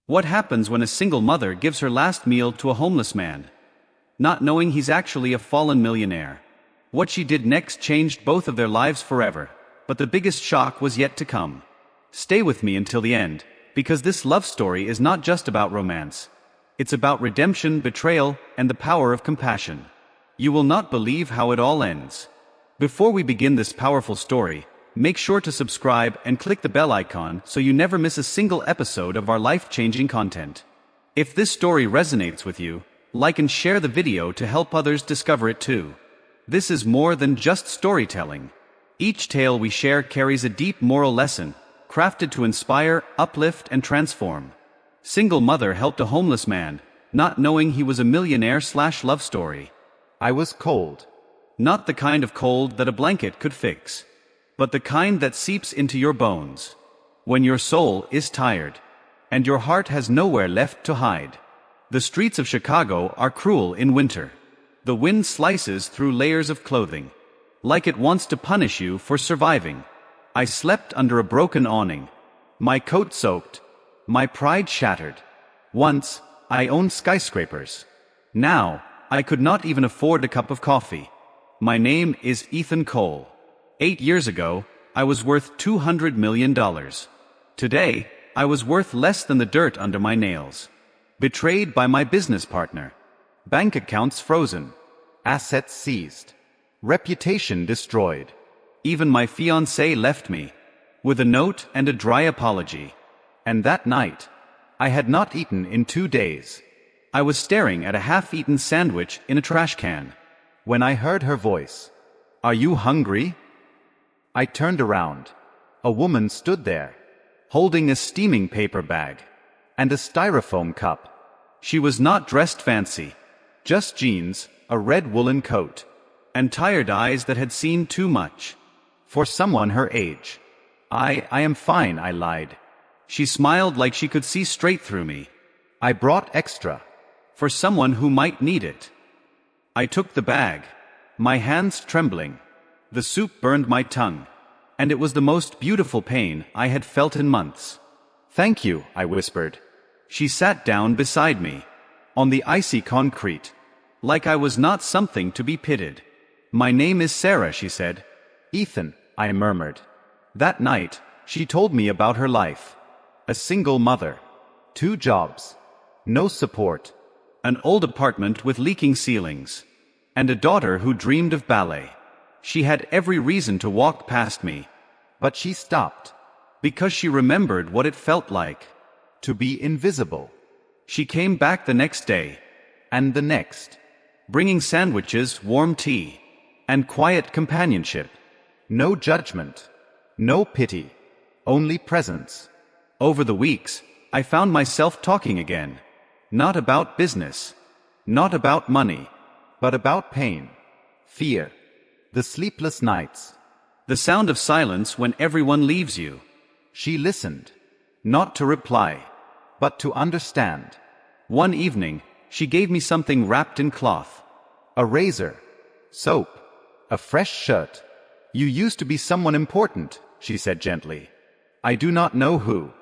What happens when a single mother gives her last meal to a homeless man, not knowing he's actually a fallen millionaire? What she did next changed both of their lives forever, but the biggest shock was yet to come. Stay with me until the end, because this love story is not just about romance. It's about redemption, betrayal, and the power of compassion. You will not believe how it all ends. Before we begin this powerful story, make sure to subscribe and click the bell icon so you never miss a single episode of our life-changing content. If this story resonates with you, like and share the video to help others discover it too. This is more than just storytelling. Each tale we share carries a deep moral lesson, crafted to inspire, uplift, and transform. Single mother helped a homeless man, not knowing he was a millionaire/love story. I was cold. Not the kind of cold that a blanket could fix, but the kind that seeps into your bones. When your soul is tired, and your heart has nowhere left to hide. The streets of Chicago are cruel in winter. The wind slices through layers of clothing, like it wants to punish you for surviving. I slept under a broken awning, my coat soaked, my pride shattered. Once, I owned skyscrapers. Now, I could not even afford a cup of coffee. My name is Ethan Cole. 8 years ago, I was worth $200 million. Today, I was worth less than the dirt under my nails. Betrayed by my business partner. Bank accounts frozen. Assets seized. Reputation destroyed. Even my fiancée left me, with a note and a dry apology. And that night, I had not eaten in 2 days. I was staring at a half-eaten sandwich in a trash can, when I heard her voice. "Are you hungry?" I turned around. A woman stood there, holding a steaming paper bag and a styrofoam cup. She was not dressed fancy, just jeans, a red woolen coat, and tired eyes that had seen too much. For someone her age. I am fine," I lied. She smiled like she could see straight through me. "I brought extra. For someone who might need it." I took the bag, my hands trembling. The soup burned my tongue, and it was the most beautiful pain I had felt in months. "Thank you," I whispered. She sat down beside me, on the icy concrete, like I was not something to be pitied. "My name is Sarah," she said. "Ethan," I murmured. That night, she told me about her life. A single mother. 2 jobs. No support. An old apartment with leaking ceilings. And a daughter who dreamed of ballet. She had every reason to walk past me. But she stopped. Because she remembered what it felt like. To be invisible. She came back the next day. And the next. Bringing sandwiches, warm tea, and quiet companionship. No judgment. No pity. Only presence. Over the weeks, I found myself talking again. Not about business. Not about money. But about pain. Fear. The sleepless nights. The sound of silence when everyone leaves you. She listened. Not to reply, but to understand. One evening, she gave me something wrapped in cloth. A razor. Soap. A fresh shirt. "You used to be someone important," she said gently. "I do not know who,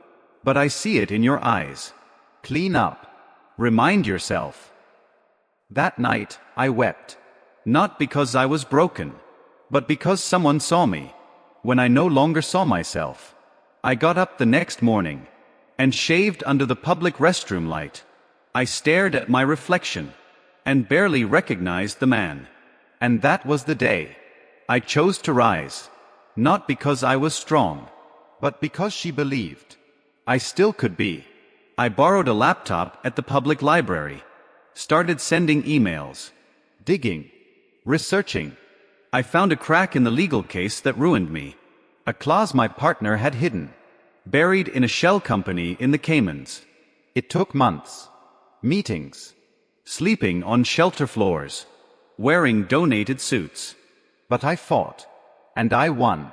but I see it in your eyes. Clean up. Remind yourself." That night, I wept. Not because I was broken, but because someone saw me, when I no longer saw myself. I got up the next morning, and shaved under the public restroom light. I stared at my reflection, and barely recognized the man. And that was the day I chose to rise. Not because I was strong, but because she believed I still could be. I borrowed a laptop at the public library. Started sending emails. Digging. Researching. I found a crack in the legal case that ruined me. A clause my partner had hidden. Buried in a shell company in the Caymans. It took months. Meetings. Sleeping on shelter floors. Wearing donated suits. But I fought. And I won.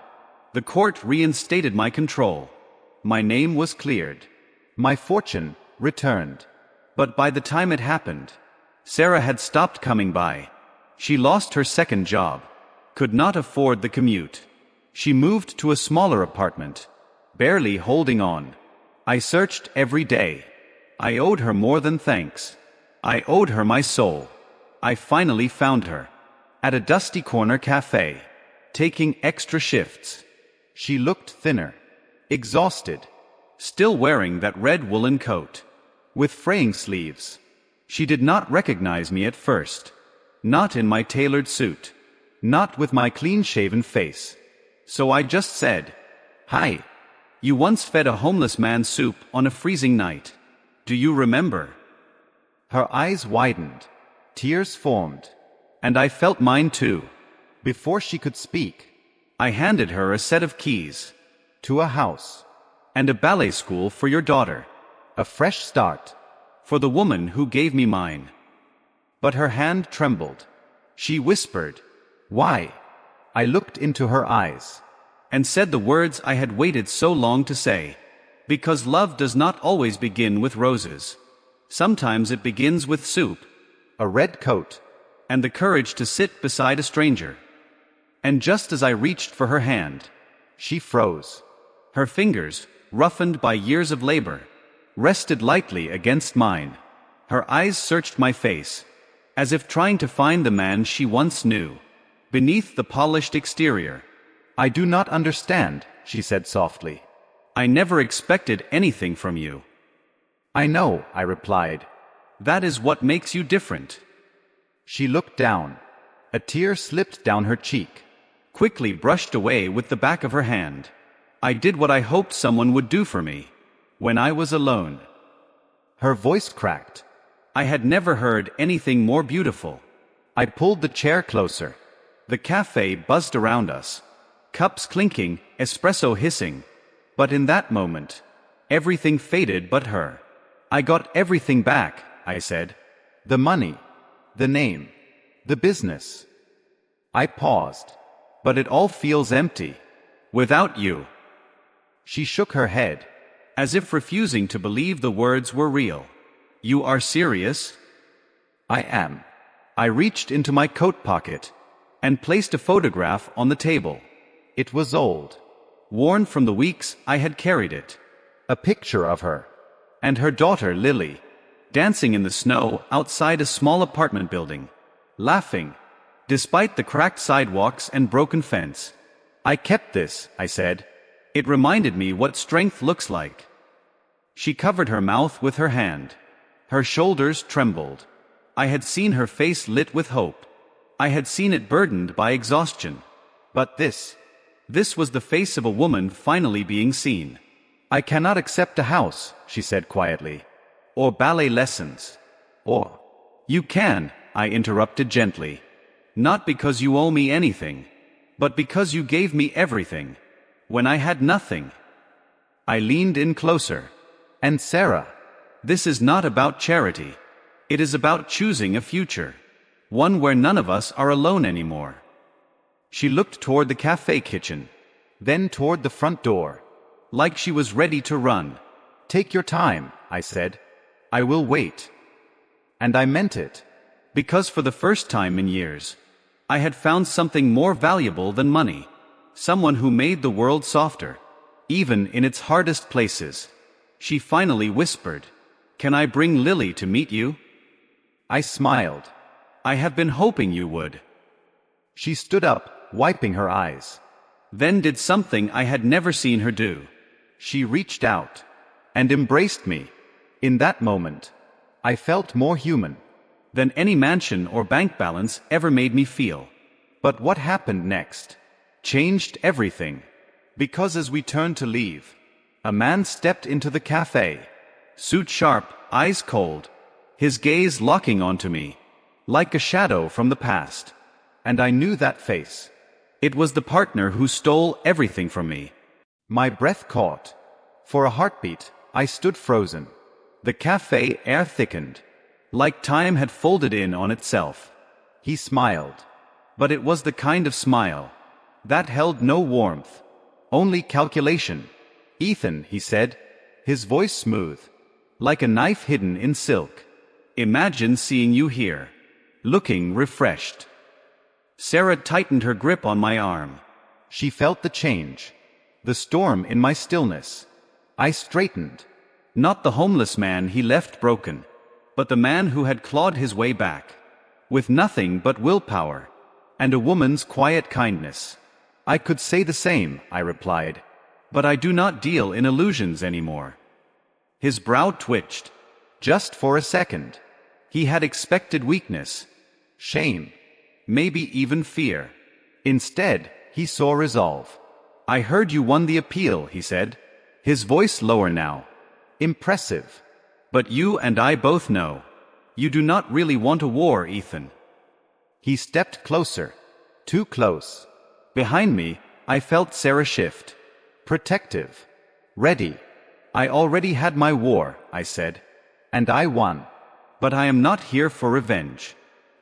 The court reinstated my control. My name was cleared. My fortune returned. But by the time it happened, Sarah had stopped coming by. She lost her second job. Could not afford the commute. She moved to a smaller apartment. Barely holding on. I searched every day. I owed her more than thanks. I owed her my soul. I finally found her. At a dusty corner cafe. Taking extra shifts. She looked thinner. Exhausted. Still wearing that red woolen coat. With fraying sleeves. She did not recognize me at first. Not in my tailored suit. Not with my clean-shaven face. So I just said, "Hi. You once fed a homeless man soup on a freezing night. Do you remember?" Her eyes widened. Tears formed. And I felt mine too. Before she could speak, I handed her a set of keys. To a house. And a ballet school for your daughter. A fresh start. For the woman who gave me mine. But her hand trembled. She whispered, "Why?" I looked into her eyes. And said the words I had waited so long to say. Because love does not always begin with roses. Sometimes it begins with soup. A red coat. And the courage to sit beside a stranger. And just as I reached for her hand, she froze. Her fingers, roughened by years of labor, rested lightly against mine. Her eyes searched my face, as if trying to find the man she once knew, beneath the polished exterior. "I do not understand," she said softly. "I never expected anything from you." "I know," I replied. "That is what makes you different." She looked down. A tear slipped down her cheek. Quickly brushed away with the back of her hand. I did what I hoped someone would do for me. When I was alone. Her voice cracked. I had never heard anything more beautiful. I pulled the chair closer. The cafe buzzed around us. Cups clinking, espresso hissing. But in that moment, everything faded but her. "I got everything back," I said. "The money. The name. The business." I paused. "But it all feels empty. Without you." She shook her head, as if refusing to believe the words were real. "You are serious?" "I am." I reached into my coat pocket and placed a photograph on the table. It was old. Worn from the weeks I had carried it. A picture of her. And her daughter Lily, dancing in the snow outside a small apartment building, laughing, despite the cracked sidewalks and broken fence. "I kept this," I said. "It reminded me what strength looks like." She covered her mouth with her hand. Her shoulders trembled. I had seen her face lit with hope. I had seen it burdened by exhaustion. But this was the face of a woman finally being seen. "I cannot accept a house," she said quietly. "Or ballet lessons. Or—" "You can," I interrupted gently. "Not because you owe me anything, but because you gave me everything. When I had nothing." I leaned in closer. "And Sarah, this is not about charity. It is about choosing a future. One where none of us are alone anymore." She looked toward the cafe kitchen, then toward the front door, like she was ready to run. "Take your time," I said. "I will wait." And I meant it. Because for the first time in years, I had found something more valuable than money. Someone who made the world softer, even in its hardest places. She finally whispered, "Can I bring Lily to meet you?" I smiled. "I have been hoping you would." She stood up, wiping her eyes. Then did something I had never seen her do. She reached out and embraced me. In that moment, I felt more human than any mansion or bank balance ever made me feel. But what happened next changed everything. Because as we turned to leave, a man stepped into the cafe. Suit sharp, eyes cold, his gaze locking onto me, like a shadow from the past. And I knew that face. It was the partner who stole everything from me. My breath caught. For a heartbeat, I stood frozen. The cafe air thickened, like time had folded in on itself. He smiled. But it was the kind of smile that held no warmth, only calculation. "Ethan," he said, his voice smooth, like a knife hidden in silk. "Imagine seeing you here, looking refreshed." Sarah tightened her grip on my arm. She felt the change, the storm in my stillness. I straightened. Not the homeless man he left broken, but the man who had clawed his way back, with nothing but willpower, and a woman's quiet kindness. I could say the same, I replied, but I do not deal in illusions anymore. His brow twitched, just for a second. He had expected weakness, shame, maybe even fear. Instead, he saw resolve. I heard you won the appeal, he said, his voice lower now. Impressive. But you and I both know, you do not really want a war, Ethan. He stepped closer, too close. Behind me, I felt Sarah shift. Protective. Ready. I already had my war, I said. And I won. But I am not here for revenge.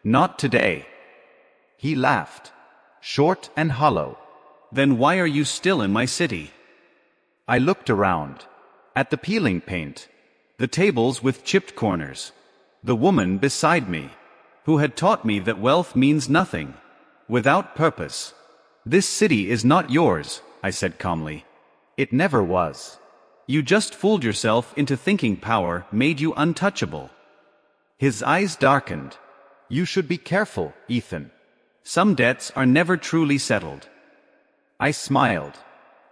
Not today. He laughed. Short and hollow. Then why are you still in my city? I looked around. At the peeling paint. The tables with chipped corners. The woman beside me, who had taught me that wealth means nothing without purpose. This city is not yours, I said calmly. It never was. You just fooled yourself into thinking power made you untouchable. His eyes darkened. You should be careful, Ethan. Some debts are never truly settled. I smiled.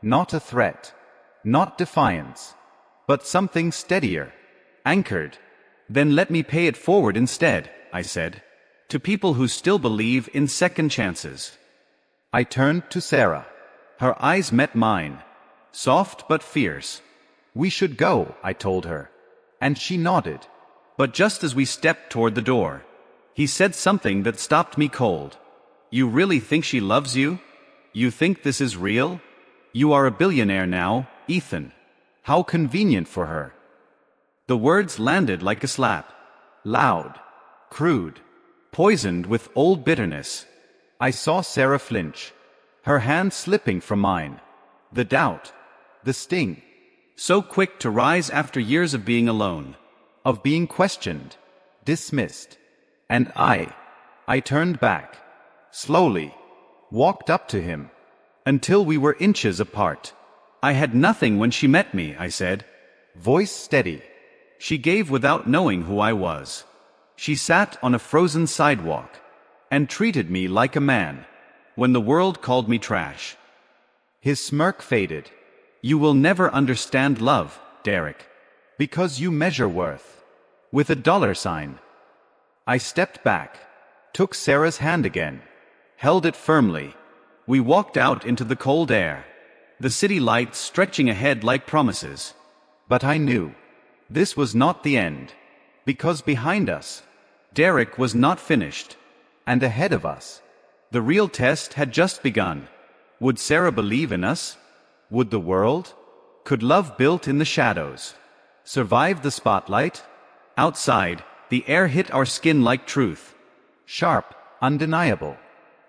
Not a threat. Not defiance. But something steadier. Anchored. Then let me pay it forward instead, I said. To people who still believe in second chances. I turned to Sarah. Her eyes met mine. Soft but fierce. We should go, I told her. And she nodded. But just as we stepped toward the door, he said something that stopped me cold. You really think she loves you? You think this is real? You are a billionaire now, Ethan. How convenient for her. The words landed like a slap. Loud. Crude. Poisoned with old bitterness. I saw Sarah flinch. Her hand slipping from mine. The doubt. The sting. So quick to rise after years of being alone. Of being questioned. Dismissed. And I turned back. Slowly. Walked up to him. Until we were inches apart. I had nothing when she met me, I said. Voice steady. She gave without knowing who I was. She sat on a frozen sidewalk. And treated me like a man. When the world called me trash. His smirk faded. You will never understand love, Derek. Because you measure worth. With a dollar sign. I stepped back. Took Sarah's hand again. Held it firmly. We walked out into the cold air. The city lights stretching ahead like promises. But I knew. This was not the end. Because behind us, Derek was not finished. And ahead of us, the real test had just begun. Would Sarah believe in us? Would the world? Could love built in the shadows survive the spotlight? Outside, the air hit our skin like truth. Sharp, undeniable.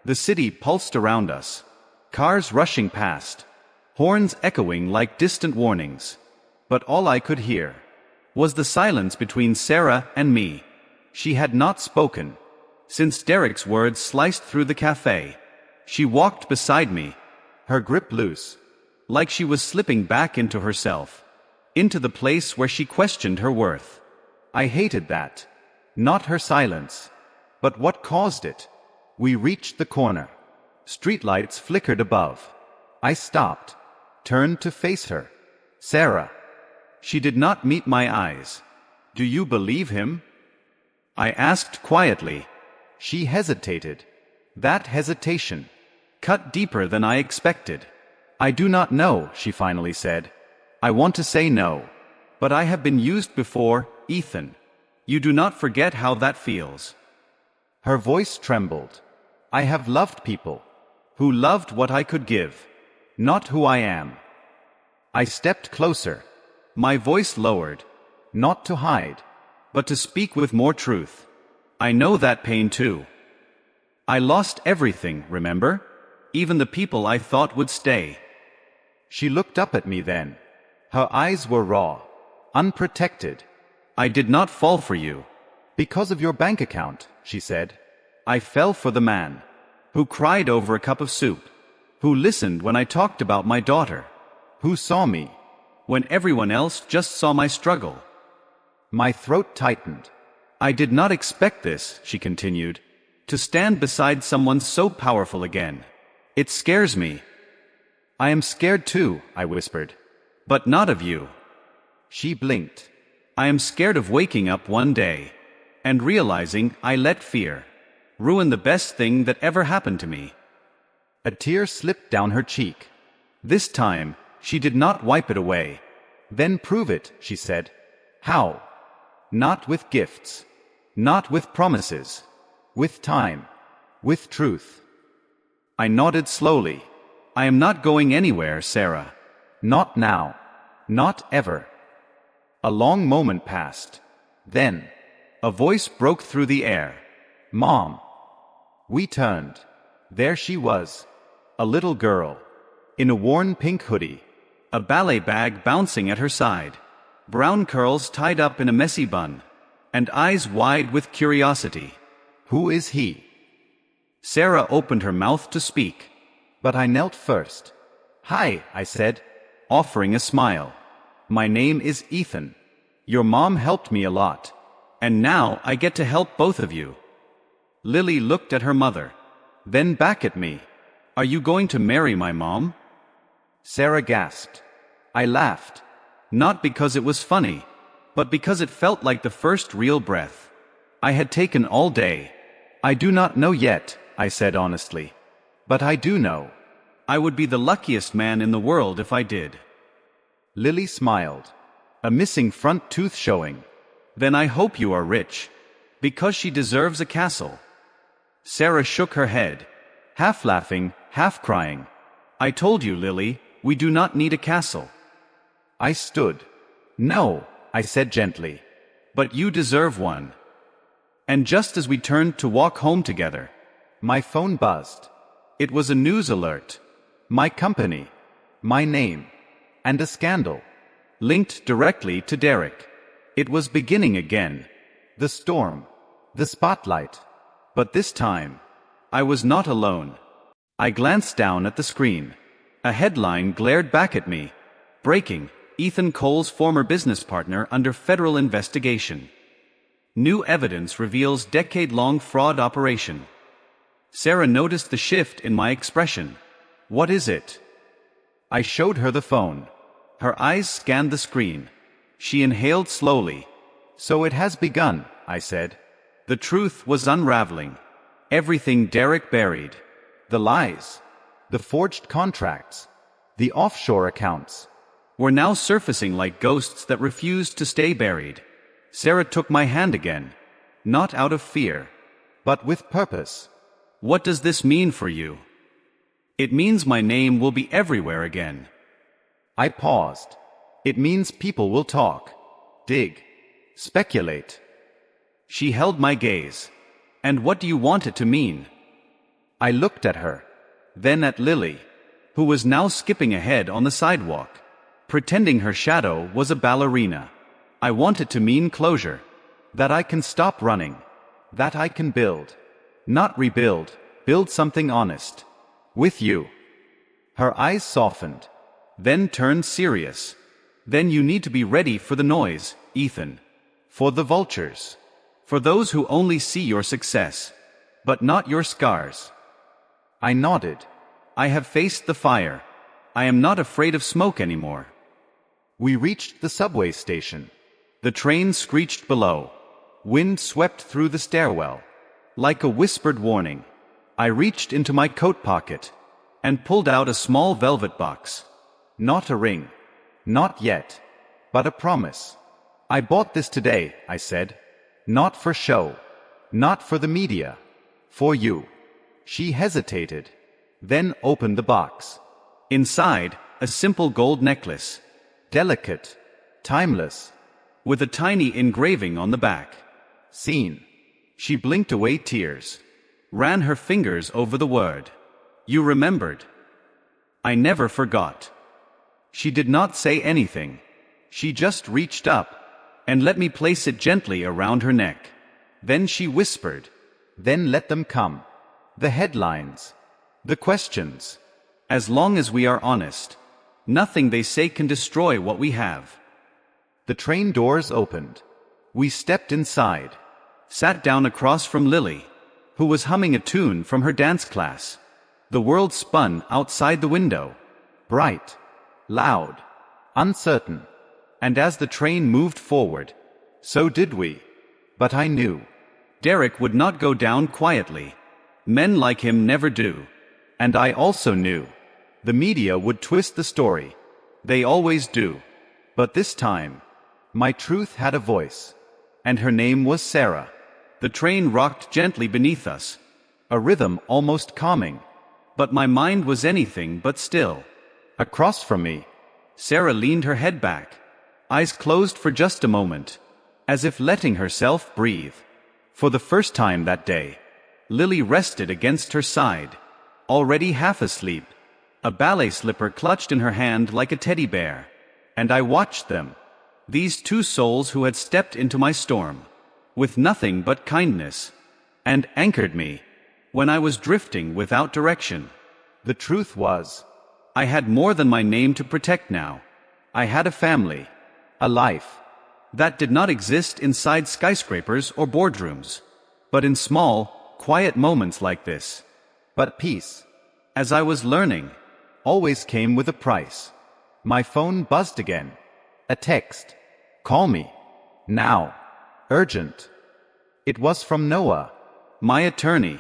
The city pulsed around us. Cars rushing past. Horns echoing like distant warnings. But all I could hear was the silence between Sarah and me. She had not spoken. Since Derek's words sliced through the cafe. She walked beside me, her grip loose, like she was slipping back into herself, into the place where she questioned her worth. I hated that. Not her silence, but what caused it. We reached the corner. Streetlights flickered above. I stopped, turned to face her. Sarah. She did not meet my eyes. Do you believe him? I asked quietly. She hesitated. That hesitation cut deeper than I expected. I do not know, she finally said. I want to say no. But I have been used before, Ethan. You do not forget how that feels. Her voice trembled. I have loved people who loved what I could give, not who I am. I stepped closer. My voice lowered, not to hide, but to speak with more truth. I know that pain too. I lost everything, remember? Even the people I thought would stay. She looked up at me then. Her eyes were raw, unprotected. I did not fall for you. Because of your bank account, she said. I fell for the man who cried over a cup of soup, who listened when I talked about my daughter, who saw me when everyone else just saw my struggle. My throat tightened. I did not expect this, she continued, to stand beside someone so powerful again. It scares me. I am scared too, I whispered. But not of you. She blinked. I am scared of waking up one day and realizing I let fear ruin the best thing that ever happened to me. A tear slipped down her cheek. This time, she did not wipe it away. Then prove it, she said. How? Not with gifts. Not with promises. With time. With truth. I nodded slowly. I am not going anywhere, Sarah. Not now. Not ever. A long moment passed. Then, a voice broke through the air. Mom. We turned. There she was. A little girl. In a worn pink hoodie. A ballet bag bouncing at her side. Brown curls tied up in a messy bun. And eyes wide with curiosity. Who is he? Sarah opened her mouth to speak. But I knelt first. Hi, I said, offering a smile. My name is Ethan. Your mom helped me a lot. And now I get to help both of you. Lily looked at her mother. Then back at me. Are you going to marry my mom? Sarah gasped. I laughed. Not because it was funny, but because it felt like the first real breath I had taken all day. I do not know yet, I said honestly. But I do know. I would be the luckiest man in the world if I did. Lily smiled. A missing front tooth showing. Then I hope you are rich. Because she deserves a castle. Sarah shook her head, half laughing, half crying. I told you, Lily, we do not need a castle. I stood. No, I said gently. But you deserve one. And just as we turned to walk home together, my phone buzzed. It was a news alert. My company. My name. And a scandal. Linked directly to Derek. It was beginning again. The storm. The spotlight. But this time, I was not alone. I glanced down at the screen. A headline glared back at me. Breaking. Ethan Cole's former business partner under federal investigation. New evidence reveals decade-long fraud operation. Sarah noticed the shift in my expression. What is it? I showed her the phone. Her eyes scanned the screen. She inhaled slowly. So it has begun, I said. The truth was unraveling. Everything Derek buried. The lies. The forged contracts. The offshore accounts. Were now surfacing like ghosts that refused to stay buried. Sarah took my hand again. Not out of fear. But with purpose. What does this mean for you? It means my name will be everywhere again. I paused. It means people will talk. Dig. Speculate. She held my gaze. And what do you want it to mean? I looked at her. Then at Lily, who was now skipping ahead on the sidewalk, pretending her shadow was a ballerina. I want it to mean closure. That I can stop running. That I can build. Not rebuild, build something honest. With you. Her eyes softened. Then turned serious. Then you need to be ready for the noise, Ethan. For the vultures. For those who only see your success, but not your scars. I nodded. I have faced the fire. I am not afraid of smoke anymore. We reached the subway station. The train screeched below. Wind swept through the stairwell. Like a whispered warning, I reached into my coat pocket and pulled out a small velvet box. Not a ring. Not yet. But a promise. I bought this today, I said. Not for show. Not for the media. For you. She hesitated. Then opened the box. Inside, a simple gold necklace. Delicate. Timeless. With a tiny engraving on the back. Seen. She blinked away tears. Ran her fingers over the word. You remembered. I never forgot. She did not say anything. She just reached up and let me place it gently around her neck. Then she whispered. Then let them come. The headlines. The questions. As long as we are honest. Nothing they say can destroy what we have. The train doors opened. We stepped inside. Sat down across from Lily, who was humming a tune from her dance class. The world spun outside the window. Bright, loud, uncertain. And as the train moved forward, so did we. But I knew. Derek would not go down quietly. Men like him never do. And I also knew. The media would twist the story. They always do. But this time, my truth had a voice. And her name was Sarah. The train rocked gently beneath us. A rhythm almost calming. But my mind was anything but still. Across from me, Sarah leaned her head back, eyes closed for just a moment, as if letting herself breathe. For the first time that day, Lily rested against her side, already half asleep, a ballet slipper clutched in her hand like a teddy bear. And I watched them, these two souls who had stepped into my storm, with nothing but kindness, and anchored me, when I was drifting without direction. The truth was, I had more than my name to protect now. I had a family, a life, that did not exist inside skyscrapers or boardrooms, but in small, quiet moments like this. But peace, as I was learning, always came with a price. My phone buzzed again. A text. Call me. Now. Urgent. It was from Noah, my attorney,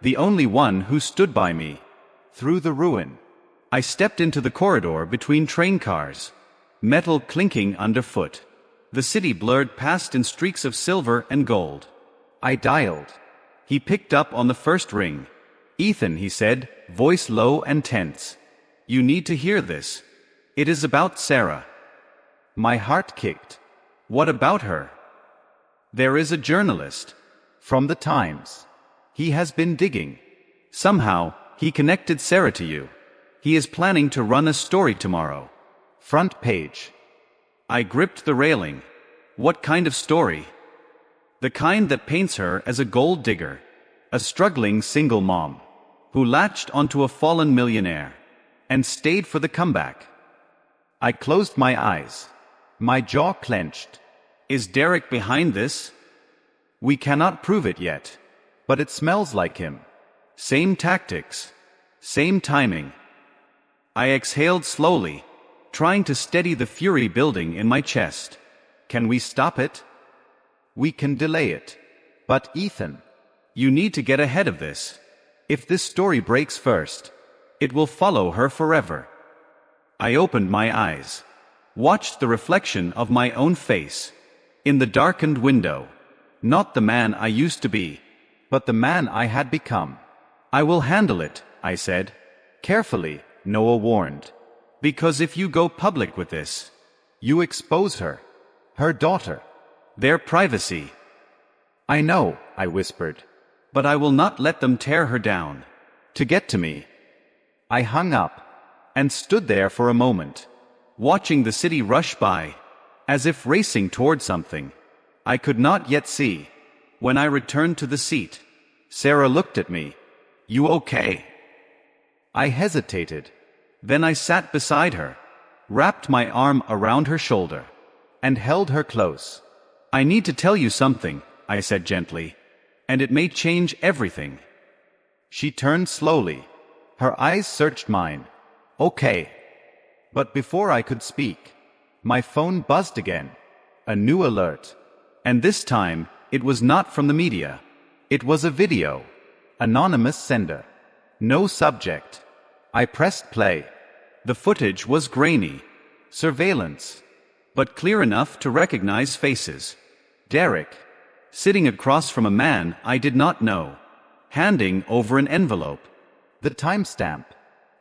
the only one who stood by me. Through the ruin, I stepped into the corridor between train cars, metal clinking underfoot. The city blurred past in streaks of silver and gold. I dialed. He picked up on the first ring. Ethan, he said, voice low and tense. You need to hear this. It is about Sarah. My heart kicked. What about her? There is a journalist. From the Times. He has been digging. Somehow, he connected Sarah to you. He is planning to run a story tomorrow. Front page. I gripped the railing. What kind of story? The kind that paints her as a gold digger, a struggling single mom, who latched onto a fallen millionaire, and stayed for the comeback. I closed my eyes. My jaw clenched. Is Derek behind this? We cannot prove it yet, but it smells like him. Same tactics, same timing. I exhaled slowly, trying to steady the fury building in my chest. Can we stop it? We can delay it. But Ethan, you need to get ahead of this. If this story breaks first, it will follow her forever. I opened my eyes, watched the reflection of my own face, in the darkened window. Not the man I used to be, but the man I had become. I will handle it, I said. Carefully, Noah warned. Because if you go public with this, you expose her, her daughter, their privacy. I know, I whispered. But I will not let them tear her down. To get to me. I hung up, and stood there for a moment, watching the city rush by, as if racing toward something I could not yet see. When I returned to the seat, Sarah looked at me. You okay? I hesitated. Then I sat beside her, wrapped my arm around her shoulder, and held her close. I need to tell you something, I said gently, and it may change everything. She turned slowly. Her eyes searched mine. Okay. But before I could speak, my phone buzzed again. A new alert. And this time, it was not from the media. It was a video. Anonymous sender. No subject. I pressed play. The footage was grainy. Surveillance. But clear enough to recognize faces. Derek, sitting across from a man I did not know, handing over an envelope. The timestamp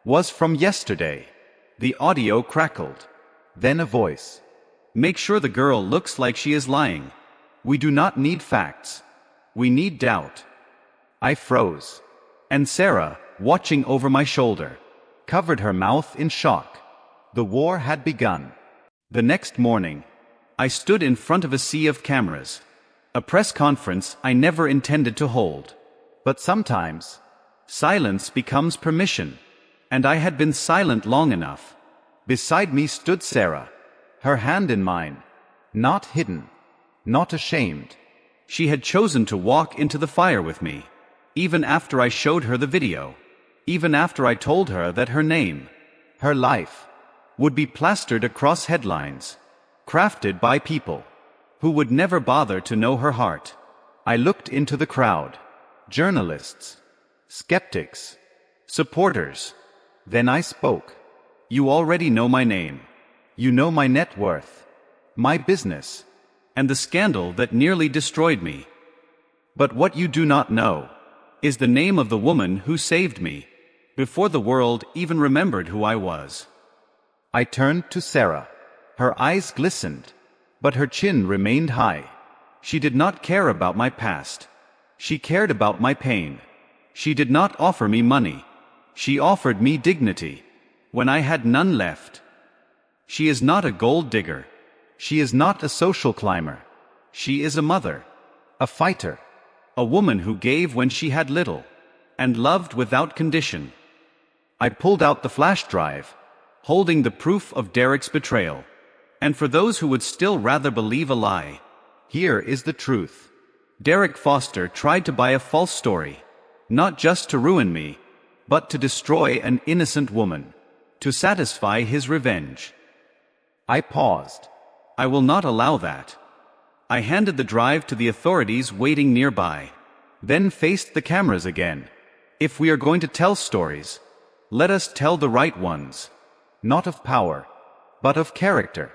was from yesterday. The audio crackled. Then a voice. Make sure the girl looks like she is lying. We do not need facts. We need doubt. I froze. And Sarah, watching over my shoulder, covered her mouth in shock. The war had begun. The next morning, I stood in front of a sea of cameras. A press conference I never intended to hold. But sometimes, silence becomes permission. And I had been silent long enough. Beside me stood Sarah, her hand in mine, not hidden, not ashamed. She had chosen to walk into the fire with me, even after I showed her the video, even after I told her that her name, her life, would be plastered across headlines, crafted by people who would never bother to know her heart. I looked into the crowd, journalists, skeptics, supporters. Then I spoke. You already know my name. You know my net worth, my business, and the scandal that nearly destroyed me. But what you do not know is the name of the woman who saved me, before the world even remembered who I was. I turned to Sarah. Her eyes glistened, but her chin remained high. She did not care about my past. She cared about my pain. She did not offer me money. She offered me dignity, when I had none left. She is not a gold digger. She is not a social climber. She is a mother, a fighter, a woman who gave when she had little, and loved without condition. I pulled out the flash drive, holding the proof of Derek's betrayal. And for those who would still rather believe a lie, here is the truth. Derek Foster tried to buy a false story, not just to ruin me, but to destroy an innocent woman, to satisfy his revenge. I paused. I will not allow that. I handed the drive to the authorities waiting nearby, then faced the cameras again. If we are going to tell stories, let us tell the right ones. Not of power, but of character.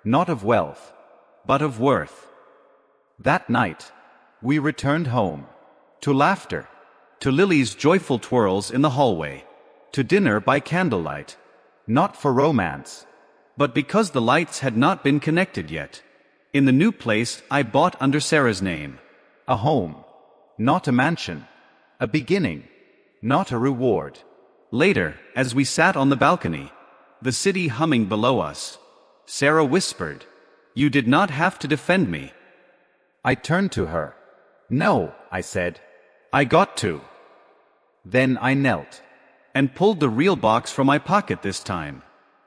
Not of wealth, but of worth. That night, we returned home. To laughter, to Lily's joyful twirls in the hallway, to dinner by candlelight. Not for romance, but because the lights had not been connected yet. In the new place I bought under Sarah's name. A home, not a mansion. A beginning, not a reward. Later, as we sat on the balcony, the city humming below us, Sarah whispered, "You did not have to defend me." I turned to her. "No," I said. "I got to." Then I knelt and pulled the real box from my pocket this time.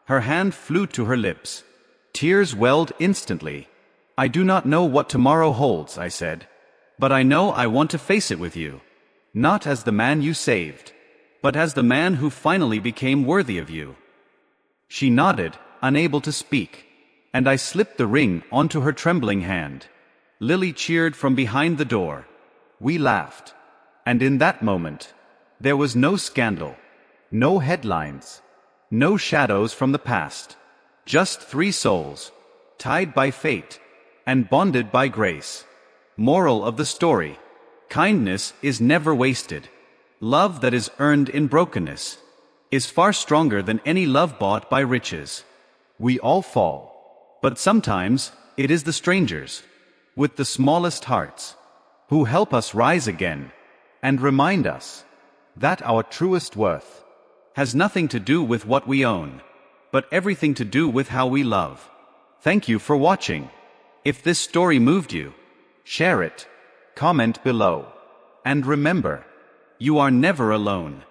Her hand flew to her lips. Tears welled instantly. "I do not know what tomorrow holds," I said. "But I know I want to face it with you. Not as the man you saved, but as the man who finally became worthy of you." She nodded, unable to speak, and I slipped the ring onto her trembling hand. Lily cheered from behind the door. We laughed. And in that moment, there was no scandal, no headlines, no shadows from the past. Just three souls, tied by fate, and bonded by grace. Moral of the story: kindness is never wasted. Love that is earned in brokenness is far stronger than any love bought by riches. We all fall, but sometimes it is the strangers, with the smallest hearts, who help us rise again, and remind us that our truest worth has nothing to do with what we own, but everything to do with how we love. Thank you for watching. If this story moved you, share it, comment below, and remember, you are never alone.